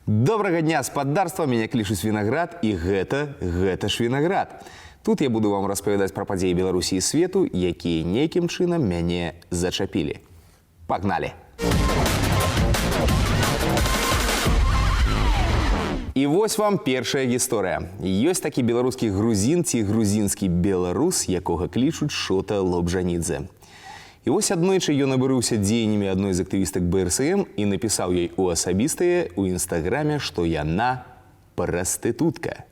Добрага дня, спадарства, меня клічуць Вінаград, і гэта ж Вінаград. Тут я буду вам распавядаць пра падзеі Беларусі і свету, якія нейкім чынам мяне зачапілі. Пагналі! І вось вам першая гісторыя. Ёсць такі беларускі грузін ці грузінскі беларус, якога клічуць Шота Лобжанідзе. І вось аднойчы ён абурыўся дзеяннямі адной з актывістак БРСМ і напісаў ёй у асабістае ў інстаграме, што яна прастытутка.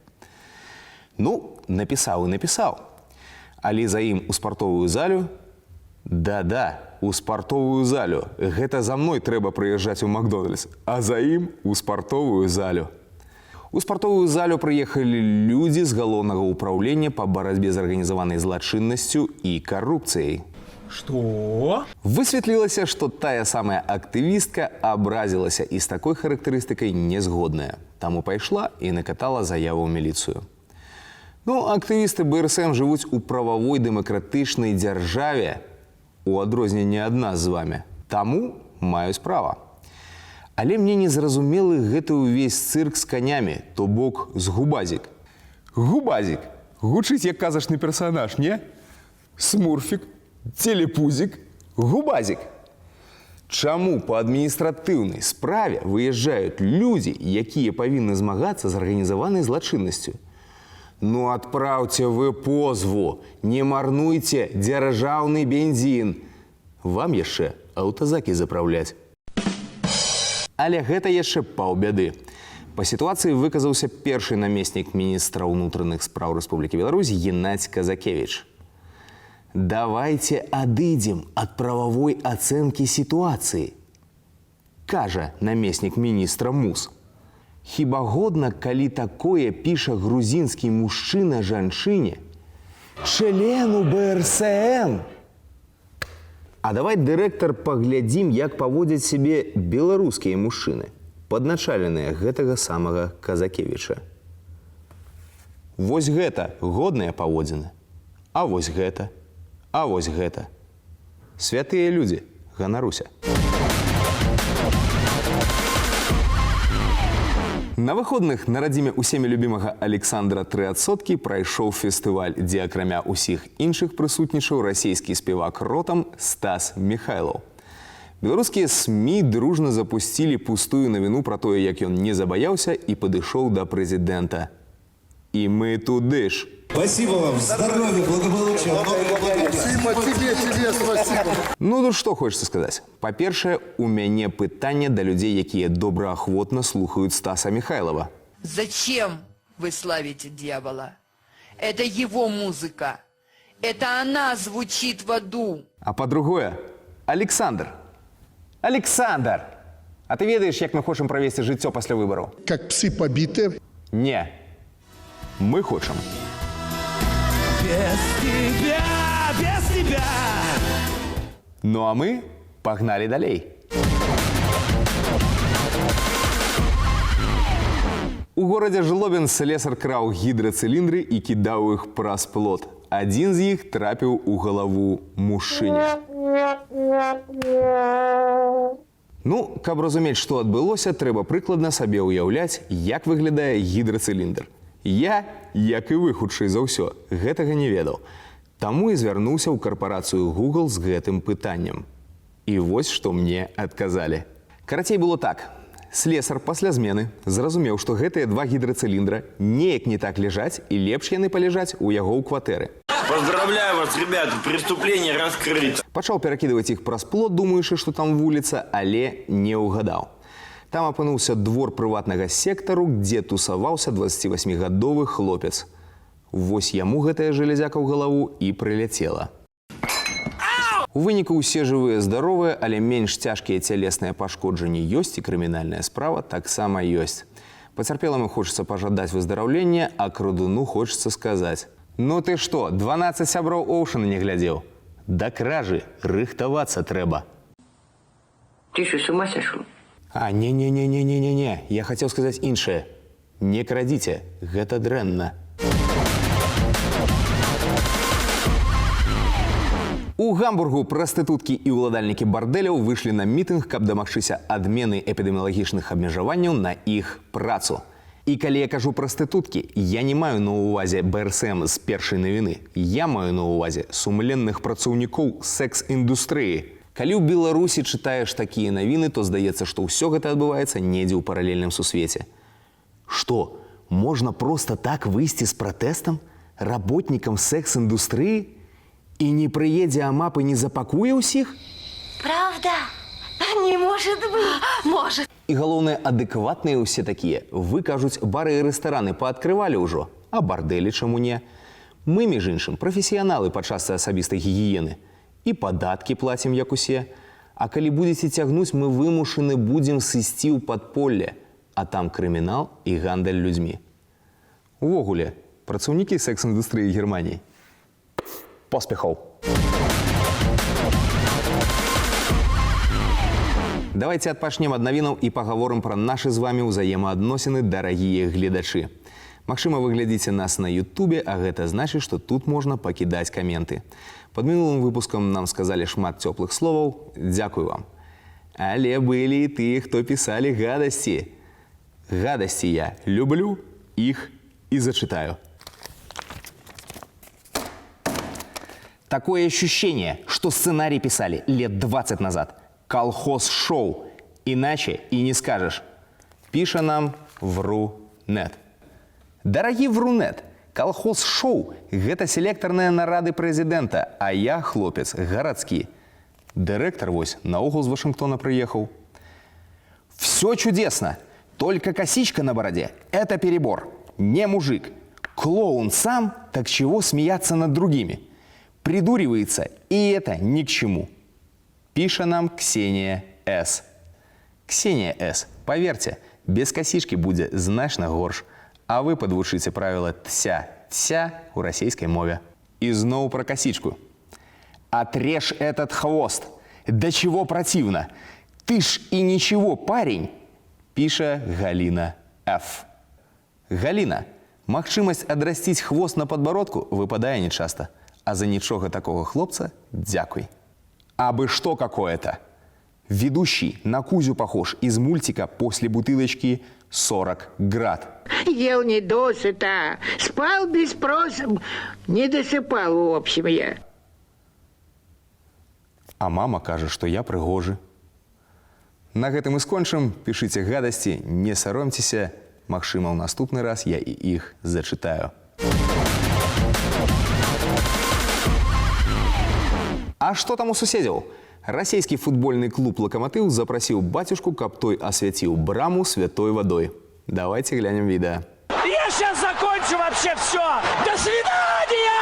Ну, напісаў і напісаў. Але за ім у спартовую залю? Да-да, у спартовую залю. Гэта за мной трэба прыязджаць у Макдональдс, а за ім у спартовую залю. У спартовую залю прыехалі людзі з галоўнага ўпраўлення па барацьбе з арганізаванай злачыннасцю і карупцыяй. Что? Высветлілася, што тая самая актывістка абразілася і з такой характарыстыкай не згодная. Таму пайшла і накатала заяву ў міліцыю. Ну, актывісты БРСМ жывуць у прававой дэмакратычнай дзяржаве, у адрозненні ад нас з вамі. Таму маюць права. Але мне не зразумелы гэты ўвесь цырк з канямі, то бок з губазік. Губазік. Гучыць як казачны персанаж, не? Смурфік. Телепузик, губазик. Чаму по адміністратыўнай справе выязджаюць людзі, якія павінны змагацца з арганізаванай злачыннасцю? Ну адпраўце вы позву, не марнуйце дзяржаўны бензін. Вам яшчэ аўтазакі запраўляць. Але гэта яшчэ паўбяды. Па сітуацыі выказаўся першы намеснік міністра ўнутраных спраў Рэспублікі Беларусь Геннадзь Казакевіч. «Давайте адыдзем ад прававой ацэнкі сітуацыі», кажа намеснік міністра МУС. Хіба годна, калі такое піша грузінскі мужчына жанчыне, члену БРСМ? А давай, дырэктар, паглядзім, як паводзяць сябе беларускія мужчыны, падначаленыя гэтага самага Казакевіча. Вось гэта годныя паводзіны, а вось гэта. А вось гэта. Святыя людзі, ганаруся. На выходных на радзіме усімі любімага Александра Трыадсоткі прайшоў фестываль, дзе акрамя ўсіх іншых прысутнічаў расійскі спевак ротам Стас Михайлов. Беларускія СМІ дружна запусцілі пустую навіну пра тое, як ён не забаяўся і падышоў да прэзідэнта. І мы туды ж. Спасибо вам, здоровья, благополучия. Спасибо тебе, спасибо. Ну, тут што хочется сказаць? Па-першае, у мяне пытанне да людзей, якія добраахвотна слухаюць Стаса Михайлова. Зачем вы славите дьявола? Это его музыка. Это она звучит в аду. А па-другое, Александр, а ты ведаеш, як мы хочам правесці жыццё пасля выбараў? Как псы побиты. Не. Мы хочам. Без тебя. Ну а мы пагналі далей. У горадзе Жлобін слесар краў гідрацыліндры і кідаў іх праз плот. Адзін з іх трапіў у галаву мужчыне. Ну, каб разумець, што адбылося, трэба прыкладна сабе ўяўляць, як выглядае гідрацыліндр. Я, як і вы, хутчэй за ўсё, гэтага не ведаў. Таму і звярнуўся ў карпарацыю Google з гэтым пытаннем. І вось што мне адказалі. Карацей, было так. Слесар пасля змены зразумеў, што гэтыя два гідрацыліндра неяк не так ляжаць, і лепш яны паляжаць у яго ў кватэры. Поздравляю вас, ребята, преступление раскрыто. Пачаў перакідваць іх праз плот, думаючы, што там вуліца, але не ўгадаў. Там апынуўся двор прыватнага сектару, дзе тусаваўся 28-гадовы хлопец. Вось яму гэтая жалезяка ў галаву і прыляцела. У выніку ўсе жывыя здаровыя, але менш цяжкія цялесныя пашкоджанні ёсць і крымінальная справа таксама ёсць. Пацярпеламу хочацца пажадаць выздараўлення, а крадуну хочацца сказаць: «Ну ты што, 12 сяброў Оушана не глядзеў? Да кражы рыхтавацца трэба». Ты что, с ума сошел? А, не, я хацеў сказаць іншае. Не крадзіце, гэта дрэнна. У Гамбургу прастытуткі і ўладальнікі бардэляў выйшлі на мітынг, каб дамагчыся адмены эпідэміялагічных абмежаванняў на іх працу. І калі я кажу прастытуткі, я не маю на ўвазе БРСМ з першай навіны. Я маю на ўвазе сумленных працаўнікоў секс-індустрыі. Калі ў Беларусі чытаеш такія навіны, то здаецца, што ўсё гэта адбываецца недзе ў паралельным сусвеце. Што, можна проста так выйсці з пратэстам работнікам секс-індустрыі? И не приедя АМАП и не запакуе ўсіх? Правда? Не может быть. Может. И галоўнае, адэкватныя ўсе такія. Вы, кажуць, бары і рэстараны пааткрывалі ўжо. А бардэлі чаму не? Мы, між іншым, прафесіяналы па частцы асабістай гігіены. І падаткі плацім, як усе. А калі будзеце цягнуць, мы вымушаны будзем сысці ў падполле. А там крымінал і гандаль людзьмі. Увогуле, працаўнікі секс-індустрыі Германіі. Поспехов. Давайте адпачнем ад навінаў і пагаворым пра нашы з вамі ўзаемаадносіны, дарагія гледачы. Магчыма, вы глядзіце нас на Ютубе, а гэта значыць, што тут можна пакідаць каменты. Пад мінулым выпускам нам сказалі шмат цёплых словаў. Дзякуй вам. Але былі і тыя, хто пісалі гадасці. Гадасці я люблю, іх і зачытаю. Такое ощущение, что сценарий писали лет 20 назад. Колхоз-шоу. Иначе и не скажешь. Пиша нам Врунет. Дорогие Врунет, колхоз-шоу – это селекторные нарады президента, а я хлопец городский. Директор вось наогул з Вашингтона приехал. Все чудесно, только косичка на бороде – это перебор. Не мужик. Клоун сам, так чего смеяться над другими? Придуривается, и это ни к чему. Пиша нам Ксения С. Ксения С, поверьте, без косички будет значно горш, а вы подвушите правило «тся» у российской мове. И снова про косичку. Отрежь этот хвост. До чего противно. Ты ж и ничего, парень. Пиша Галина Ф. Галина, магчымасць адрасціць хвост на подбородку выпадае нечасто. А за нічога такого хлопца дзякуй. Абы что какое-то. Ведущий на Кузю похож из мультика «После бутылочки 40 град». Ел не досыта, спал без спроса, не досыпал, в общем, я. А мама кажа, што я прыгожы. На гэтым і скончым. Пішыце гадасці, не саромцеся. Магчыма, ў наступны раз я і іх зачытаю. А што там у суседзяў? Расійскі футбольны клуб «Локомотив» запрасіў бацюшку, каб той асвяціў браму святой водой. Давайте глянем відэа. Я сейчас закончу вообще все! До свидания!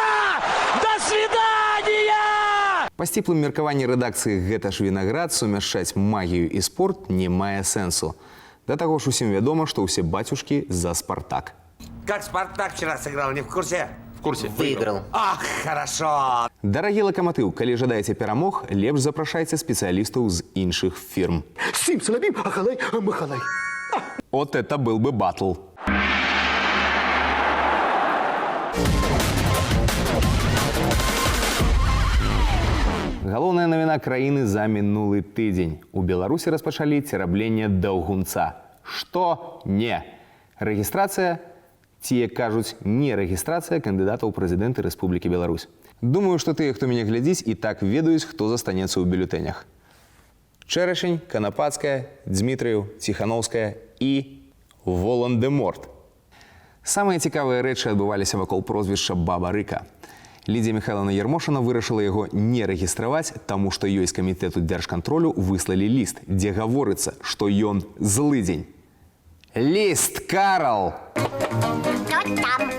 До свидания! Па сціплым меркаванні рэдакцыі «Гэта ж вінаград» сумяшчаць магію і спорт не мае сэнсу. Да таго ж усім вядома, што ўсе бацюшкі за «Спартак». Как «Спартак» вчера сыграл, не в курсе? В курсе. Выиграл. Ах, хорошо. Дарагі «Локомотив», калі жадаеце перамог, лепш запрашайце спецыялістаў з іншых фірм. Сим, Салабим, Ахалай, Махалай. Вот это был бы батл. Галоўная навіна краіны за мінулы тыдзень. У Беларусі распачалі церабленне даўгунца. Што? Не. Рэгістрацыя, ці, як кажуць, не рэгістрацыя кандыдатаў у прэзідэнты Рэспублікі Беларусь. Думаю, што тыя, хто мяне глядзіць, і так ведаюць, хто застанецца ў бюлетэнях. Чэрашень, Канапацкая, Дзмітрыеў, Ціхановская і Волан-де-Морт. Самыя цікавыя рэчы адбываліся вакол прозвішча Баба Рыка. Лідзія Михайловна Ярмошина вырашыла яго не рэгістраваць, таму што ёй з камітэту дзяржкантролю выслалі ліст, дзе гаворыцца, што ён злыдзень. Лист, Карл! Кто там?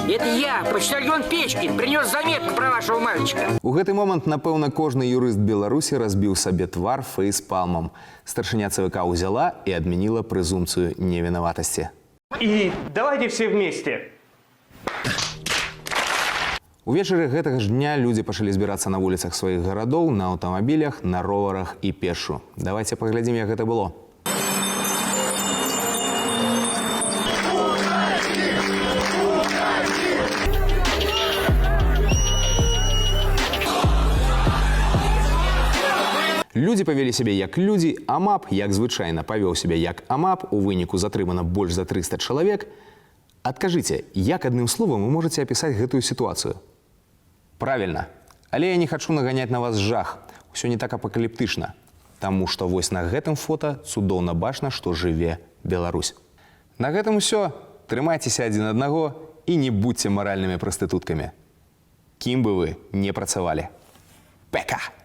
Это я, почтальон Печкин, принес заметку про вашего мальчика. У гэты момант, напэўна, кожны юрыст Беларусі разбіў сабе твар фэйспалмам. Старшыня ЦВК ўзяла і адмяніла прэзумпцыю невінаватасці. И давайте все вместе. Увечары гэтага ж дня людзі пачалі збірацца на вуліцах сваіх гарадоў, на аўтамабілях, на роварах і пешшу. Давайте паглядзім, як гэта было. Людзі павялі сябе як людзі, АМАП, як звычайна, павёў сябе як АМАП, у выніку затрымана больш за 300 чалавек. Адкажыце, як адным словам вы можаце апісаць гэтую сітуацыю? Правільна. Але я не хачу наганяць на вас жах. Усё не так апакаліптычна. Таму што вось на гэтым фота цудоўна бачна, што жыве Беларусь. На гэтым усё. Трымайцеся адзін аднаго і не будзьце маральнымі прастытуткамі. Кім бы вы не працавалі. Пека!